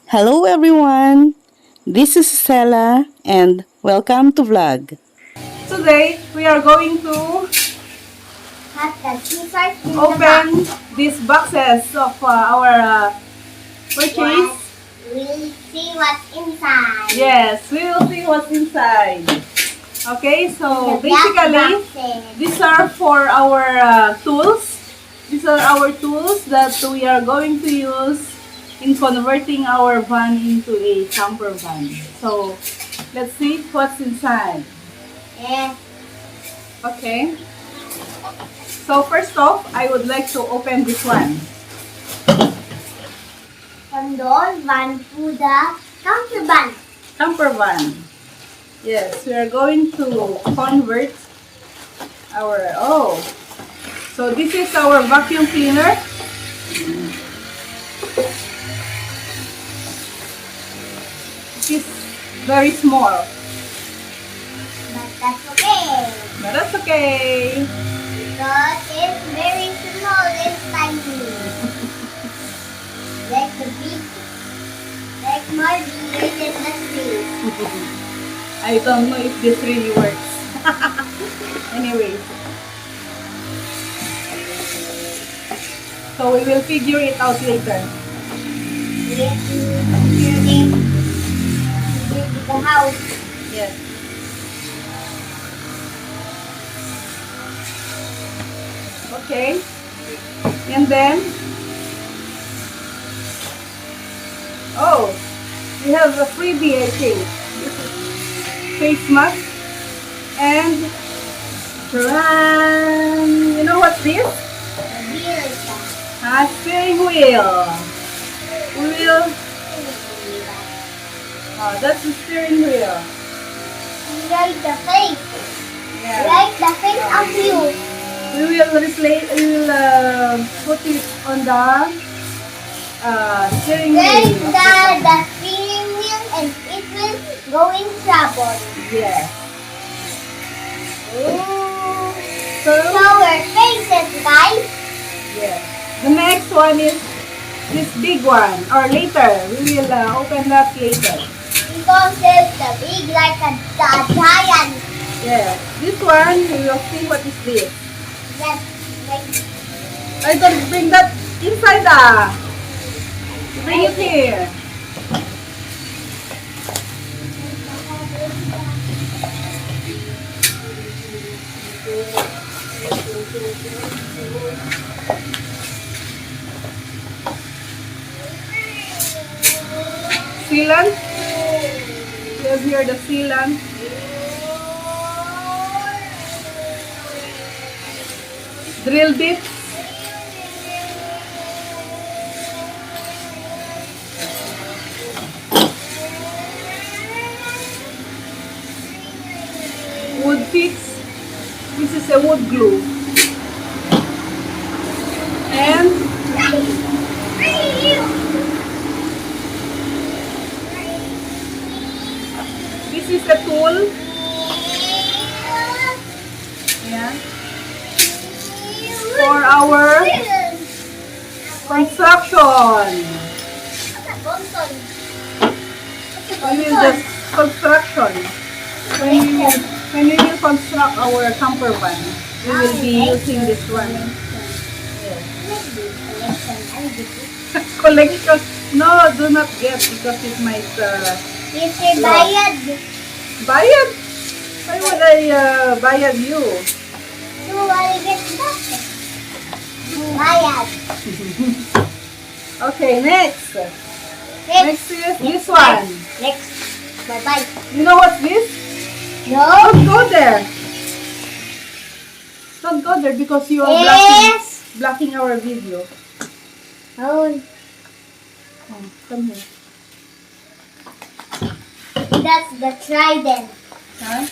Hello everyone! This is Stella and welcome to vlog. Today, we are going to open these boxes of our purchase. We'll see what's inside. Yes, we will see what's inside. Okay, so The black basically, boxes. these are for our tools. These are our tools that we are going to use in converting our van into a camper van. So, let's see what's inside. Yes. Okay. So first off, I would like to open this one. Condol van to the Campervan. Campervan. Yes, we are going to convert our, so this is our vacuum cleaner. It is very small, But that's okay. but that's okay. Because it's very small and tiny. Like the big, like Margie rated the tree. I don't know if this really works. Anyway. So we will figure it out later. We have to secure it with the house. Yes. Okay. And then, we have a freebie, I think. This is face mask. And, you know what's this? The beer is A steering wheel. We will, that's the steering wheel. like the face. Yeah. Like the face of you. We will put it on the steering Where is wheel. the steering wheel and it will go in trouble. Yes. So our faces, guys. Yes. The next one is this big one. Or later. We will open that later. Because there's the big like a giant. Yes. This one, we will see what is this. That's like I don't bring that inside Bring it here. Sealant. We have here the sealant. Drill bits. Wood fix. This is a wood glue. And this is a tool. Yeah. For our construction. When we just construction. When we will construct our camper van, we will be using this one. Yes. Collection. No, do not get because it might it's a bayad. bayad. Why would I bayad you? So I get that. Bayad. Okay, next. Next. Next is this one. Next. Bye-bye. You know what's this? No. Don't go there. Don't go there because you are Yes. blocking our video. Oh, Oh, come here. that's the trident. Huh?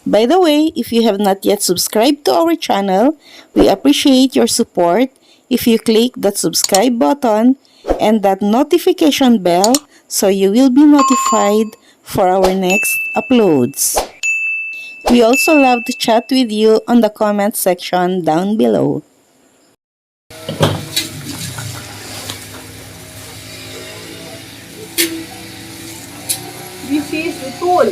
By the way, if you have not yet subscribed to our channel, we appreciate your support if you click that subscribe button and that notification bell so you will be notified for our next uploads. We also love to chat with you on the comment section down below. This is the tool.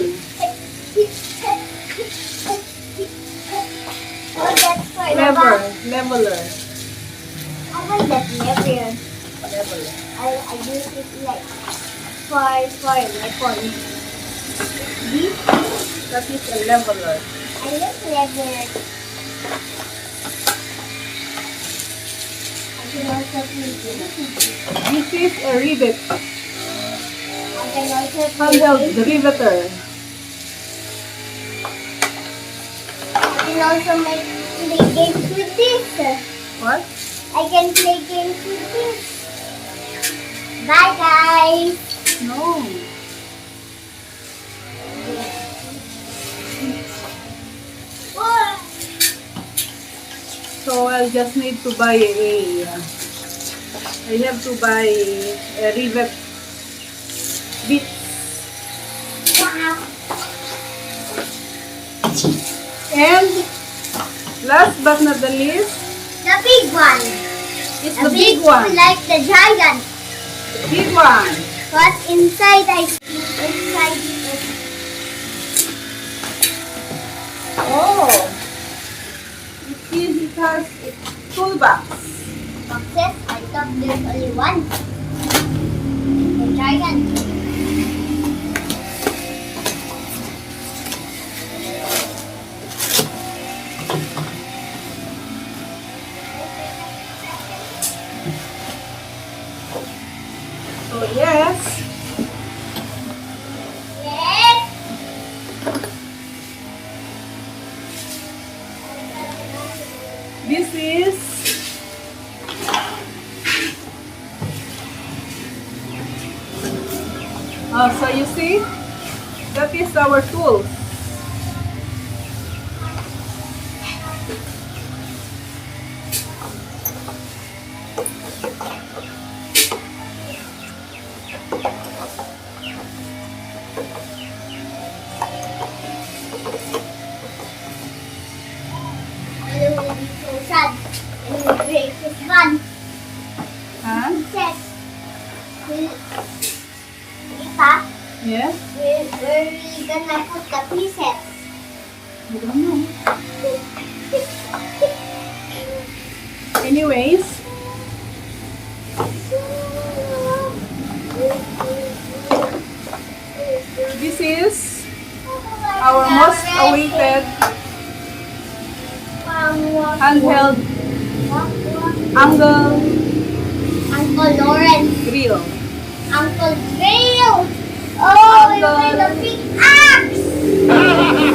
Oh, that's for the Lever. back. Leveler. I want that lever. Leveler. I use it like for my phone. This, that is a leveler. I love lever. I can also use it. This is a rivet. I can also Handheld use it. riveter. I can also play games with this. What? I can play games with this. Bye guys. No. So I'll just need to buy I have to buy a rivet bit. Wow. And last but not the least The big one. is The the big one. like the giant. The big one. What's inside? Inside it. Oh. It has a toolbox. Boxes. I thought there's only one. The giant. So yes, Yes. this is so you see, that is our tools. It will be so sad. And we break this one. Huh? Says, Ipa, Yes? where we gonna put the pieces? I don't know. Anyways, this is our most awaited handheld angle Uncle Lawrence, drill. Uncle Bill. Oh, we Uncle- made a big axe.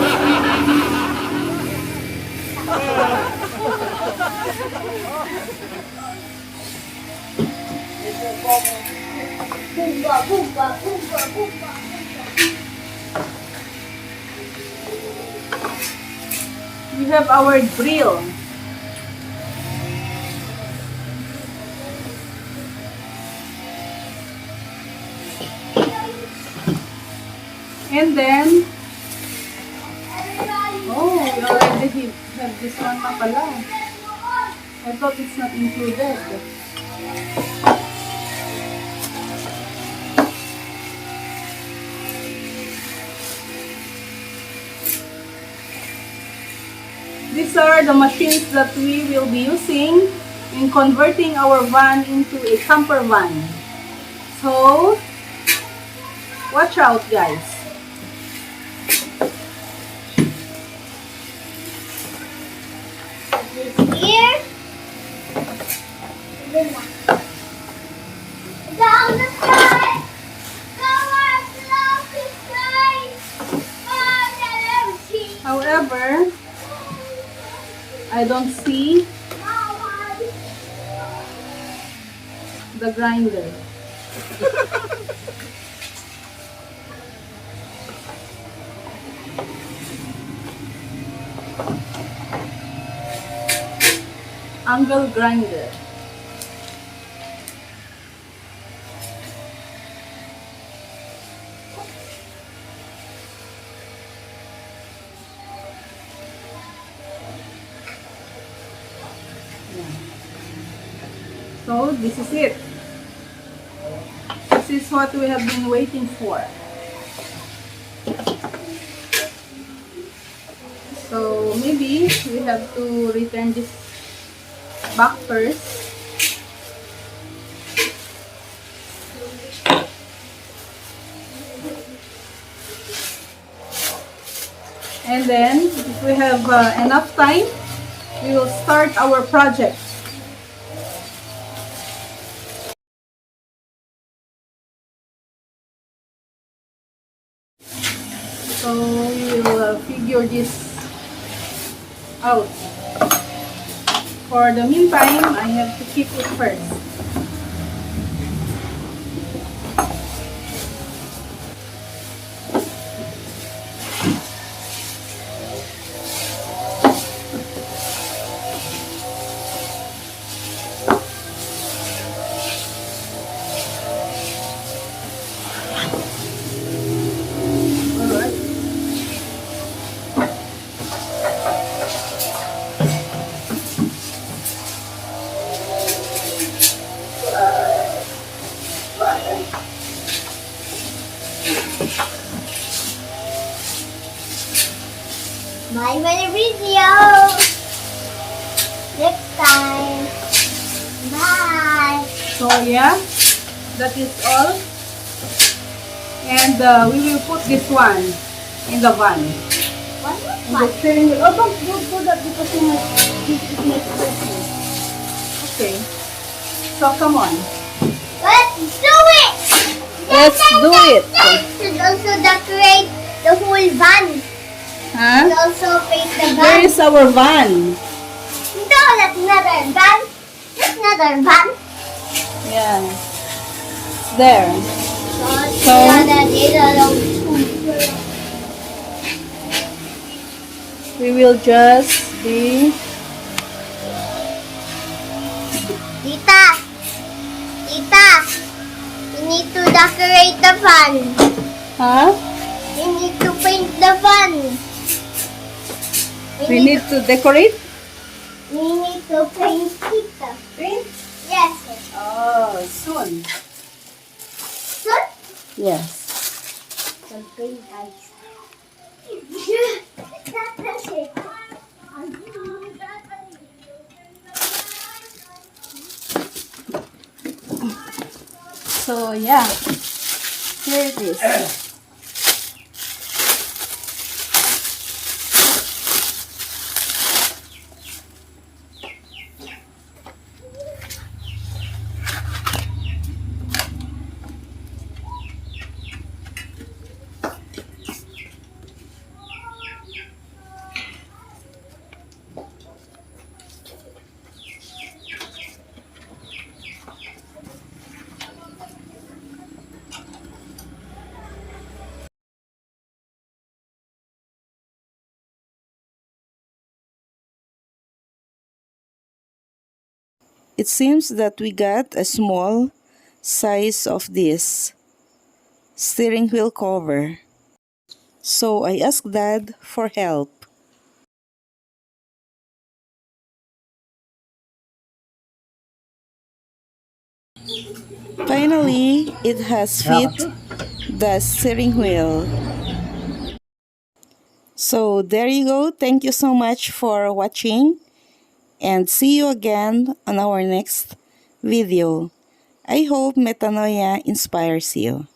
Boomba, boomba, boomba, boomba. We have our drill. And then, oh, we already have this one na pala. I thought it's not included. These are the machines that we will be using in converting our van into a camper van. So, watch out guys. This here. Down the side. Towards the side. However, I don't see the grinder. Angle grinder. So this is it. This is what we have been waiting for. So maybe we have to return this back first. And then, if we have enough time, we will start our project. So we will figure this out. For the meantime, I have to keep it first. Alright. Bye for the video. Next time. Bye. So yeah, that is all. And we will put this one in the van. In the steering wheel. Oh, don't do that because you might it makes pressure. Okay. So come on. Let's do it. Let's do it. Should also decorate the whole van. Huh? And also paint the Where van. is our van? No, that's not our van. That's not our van. Yeah. There. So? We will just be... Tita, Tita, you need to decorate the van. Huh? You need to paint the van. We need to decorate? We need to paint it. Paint? Yes. Oh, soon. Good. Yes. Okay, guys. So yeah, here it is. It seems that we got a small size of this steering wheel cover. So I asked Dad for help. Finally, it has fit the steering wheel. So there you go. Thank you so much for watching, and see you again on our next video. I hope Metanoia inspires you.